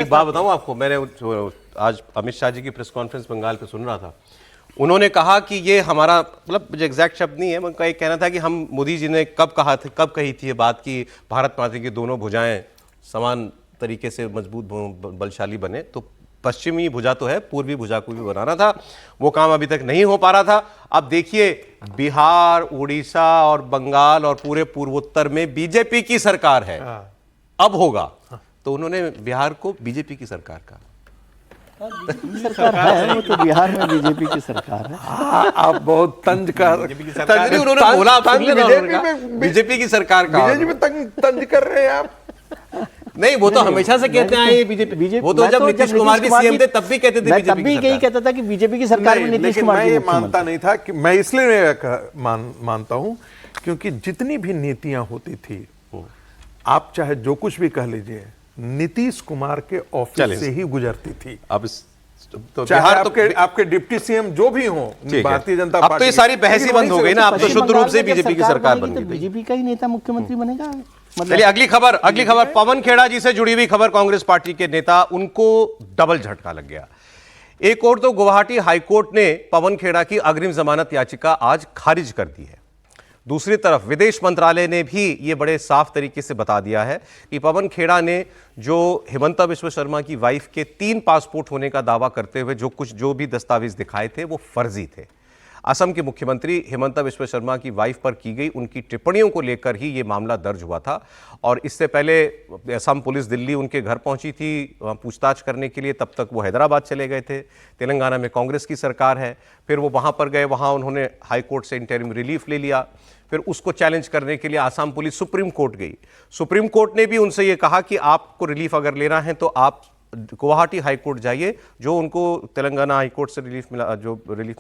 एक बात बताऊं आपको, मैंने आज अमित शाह जी की प्रेस कॉन्फ्रेंस बंगाल पे सुन रहा था। उन्होंने कहा कि ये हमारा, मतलब मुझे एग्जैक्ट शब्द नहीं है, उनका एक कहना था कि हम, मोदी जी ने कब कही थी ये बात कि भारत माता की दोनों भुजाएं समान तरीके से मजबूत बलशाली बने, तो पश्चिमी भुजा तो है, पूर्वी भुजा को भी बनाना था, वो काम अभी तक नहीं हो पा रहा था। अब देखिए बिहार, उड़ीसा और बंगाल और पूरे पूर्वोत्तर में बीजेपी की सरकार है, अब होगा। तो उन्होंने बिहार को बीजेपी की सरकार कहा। सरकार है, वो तो बिहार में बीजेपी की सरकार है। आप बहुत तंज कर, उन्होंने बोला बीजेपी की सरकार का, बीजेपी में तंज कर रहे हैं आप। नहीं, वो तो हमेशा से कहते आए बीजेपी। वो तो जब नीतीश कुमार भी सीएम थे तब भी कहते थे, तब भी यही कहता था कि बीजेपी की सरकार में नीतीश कुमार। मैं ये मानता नहीं था कि, मैं इसलिए मानता हूं क्योंकि जितनी भी नीतियां होती थी, आप चाहे जो कुछ भी कह लीजिए, नीतीश कुमार के ऑफिस से ही गुजरती थी। अब तो बिहार तो आपके डिप्टी सीएम जो भी हो भारतीय जनता पार्टी, अब तो ये सारी बहस ही बंद हो गई ना, अब तो शुद्ध रूप से बीजेपी की सरकार बन गई। बीजेपी का ही नेता मुख्यमंत्री बनेगा। चलिए अगली खबर पवन खेड़ा जी से जुड़ी हुई खबर। कांग्रेस पार्टी के नेता, उनको डबल झटका लग गया। एक और तो गुवाहाटी हाईकोर्ट ने पवन खेड़ा की अग्रिम जमानत याचिका आज खारिज कर दी है, दूसरी तरफ विदेश मंत्रालय ने भी ये बड़े साफ तरीके से बता दिया है कि पवन खेड़ा ने जो हिमंता बिश्व शर्मा की वाइफ के 3 पासपोर्ट होने का दावा करते हुए जो भी दस्तावेज दिखाए थे वो फर्जी थे। असम के मुख्यमंत्री हिमंता बिश्व शर्मा की वाइफ पर की गई उनकी टिप्पणियों को लेकर ही ये मामला दर्ज हुआ था, और इससे पहले असम पुलिस दिल्ली उनके घर पहुंची थी पूछताछ करने के लिए, तब तक वो हैदराबाद चले गए थे। तेलंगाना में कांग्रेस की सरकार है, फिर वो वहां पर गए, वहां उन्होंने हाई कोर्ट से इंटरिम रिलीफ ले लिया, फिर उसको चैलेंज करने के लिए आसाम पुलिस सुप्रीम कोर्ट गई। सुप्रीम कोर्ट ने भी उनसे ये कहा कि आपको रिलीफ अगर लेना है तो आप गुवाहाटी हाई कोर्ट जाइए, जो उनको तेलंगाना हाई कोर्ट से रिलीफ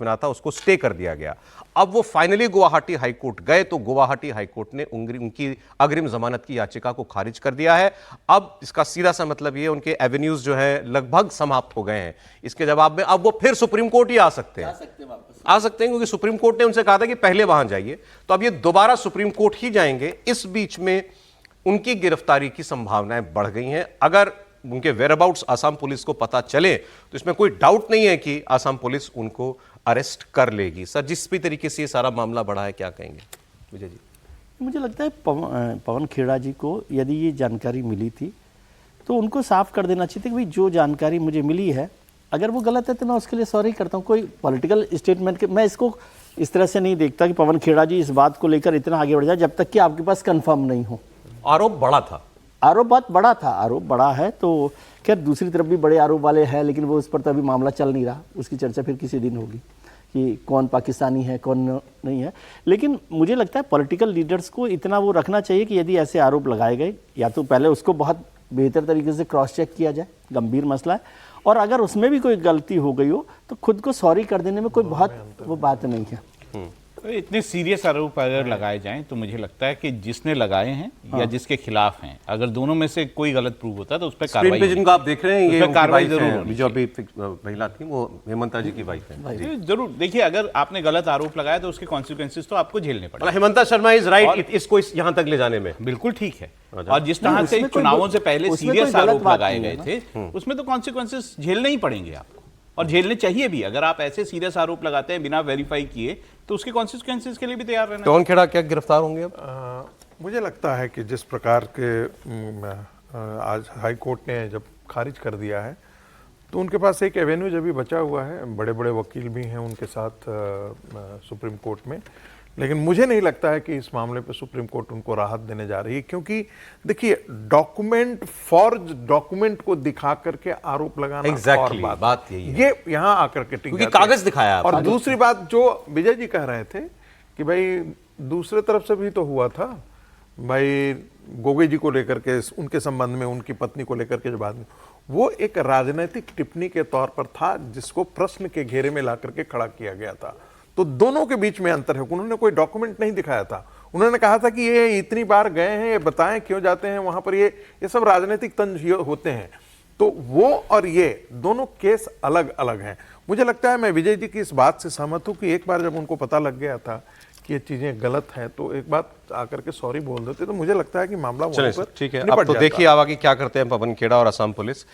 मिला था उसको स्टे कर दिया गया। अब वो फाइनली गुवाहाटी हाई कोर्ट गए तो गुवाहाटी हाई कोर्ट ने उनकी अग्रिम जमानत की याचिका को खारिज कर दिया है। अब इसका सीधा सा मतलब ये, उनके एवेन्यूज जो है लगभग समाप्त हो गए हैं। इसके जवाब में अब वो फिर सुप्रीम कोर्ट ही आ सकते हैं, क्योंकि सुप्रीम कोर्ट ने उनसे कहा था कि पहले वहां जाइए, तो अब ये दोबारा सुप्रीम कोर्ट ही जाएंगे। इस बीच में उनकी गिरफ्तारी की संभावनाएं बढ़ गई हैं। अगर उनके वेयरअबाउट्स आसाम पुलिस को पता चले तो इसमें कोई डाउट नहीं है कि आसाम पुलिस उनको अरेस्ट कर लेगी। सर, जिस भी तरीके से ये सारा मामला बढ़ा है, क्या कहेंगे विजय जी? मुझे लगता है पवन खेड़ा जी को यदि ये जानकारी मिली थी तो उनको साफ कर देना चाहिए था कि भाई जो जानकारी मुझे मिली है, अगर वो गलत है तो मैं उसके लिए सॉरी करता हूँ। कोई पॉलिटिकल स्टेटमेंट के, मैं इसको इस तरह से नहीं देखता कि पवन खेड़ा जी इस बात को लेकर इतना आगे बढ़ जाए जब तक कि आपके पास कंफर्म नहीं हो। आरोप बड़ा था, आरोप बहुत बड़ा था, आरोप बड़ा है, तो खैर दूसरी तरफ भी बड़े आरोप वाले हैं, लेकिन वो उस पर तो अभी मामला चल नहीं रहा, उसकी चर्चा फिर किसी दिन होगी कि कौन पाकिस्तानी है कौन नहीं है। लेकिन मुझे लगता है पॉलिटिकल लीडर्स को इतना वो रखना चाहिए कि यदि ऐसे आरोप लगाए गए, या तो पहले उसको बहुत बेहतर तरीके से क्रॉस चेक किया जाए, गंभीर मसला है, और अगर उसमें भी कोई गलती हो गई हो तो खुद को सॉरी कर देने में कोई बहुत वो बात नहीं है। तो इतने सीरियस आरोप अगर लगाए जाएं तो मुझे लगता है कि जिसने लगाए हैं या जिसके खिलाफ हैं, अगर दोनों में से कोई गलत प्रूव होता है तो उस पर कार्रवाई। जिनको आप देख रहे हैं ये कार्रवाई जरूर, जो अभी महिला थी वो हेमंता जी की वाइफ है। जरूर देखिए, अगर आपने गलत आरोप लगाया तो उसके कॉन्सिक्वेंसेस तो आपको झेलने पड़ेंगे। हेमंता शर्मा इज राइट इसको यहाँ तक ले जाने में, बिल्कुल ठीक है। और जिस तरह से चुनावों से पहले सीरियस आरोप लगाए गए थे उसमें तो कॉन्सिक्वेंसेस झेलने ही पड़ेंगे आपको, और झेलने चाहिए भी। अगर आप ऐसे सीरियस आरोप लगाते हैं बिना वेरीफाई किए तो उसके कॉन्सिक्वेंसेस के लिए भी तैयार रहना। पवन खेड़ा क्या गिरफ्तार होंगे अब? मुझे लगता है कि जिस प्रकार के आज हाई कोर्ट ने जब खारिज कर दिया है तो उनके पास एक एवेन्यू जब भी बचा हुआ है, बड़े बड़े वकील भी हैं उनके साथ सुप्रीम कोर्ट में, लेकिन मुझे नहीं लगता है कि इस मामले पे सुप्रीम कोर्ट उनको राहत देने जा रही है। क्योंकि देखिए, फॉर्ज डॉक्यूमेंट को दिखा करके आरोप लगाना exactly, बात यही है। ये यहाँ आकर के क्योंकि कागज दिखाया। और दूसरी बात जो विजय जी कह रहे थे कि भाई दूसरे तरफ से भी तो हुआ था, भाई गोगोई जी को लेकर के, उनके संबंध में, उनकी पत्नी को लेकर के, जो बाद में वो एक राजनीतिक टिप्पणी के तौर पर था जिसको प्रश्न के घेरे में ला करके खड़ा किया गया था। तो दोनों के बीच में अंतर है। उन्होंने कोई डॉक्यूमेंट नहीं दिखाया था, उन्होंने कहा था कि ये इतनी बार गए हैं, ये बताएं क्यों जाते हैं वहां पर, ये सब राजनीतिक तंज होते हैं। तो वो और ये दोनों केस अलग अलग हैं। मुझे लगता है, मैं विजय जी की इस बात से सहमत हूं कि एक बार जब उनको पता लग गया था कि ये चीजें गलत हैं तो एक बात आकर के सॉरी बोल देते तो मुझे लगता है कि मामला चलिए वहाँ सर, पर ठीक है। निपट अब तो जाता। देखिए आगे क्या करते हैं पवन खेड़ा और असम पुलिस।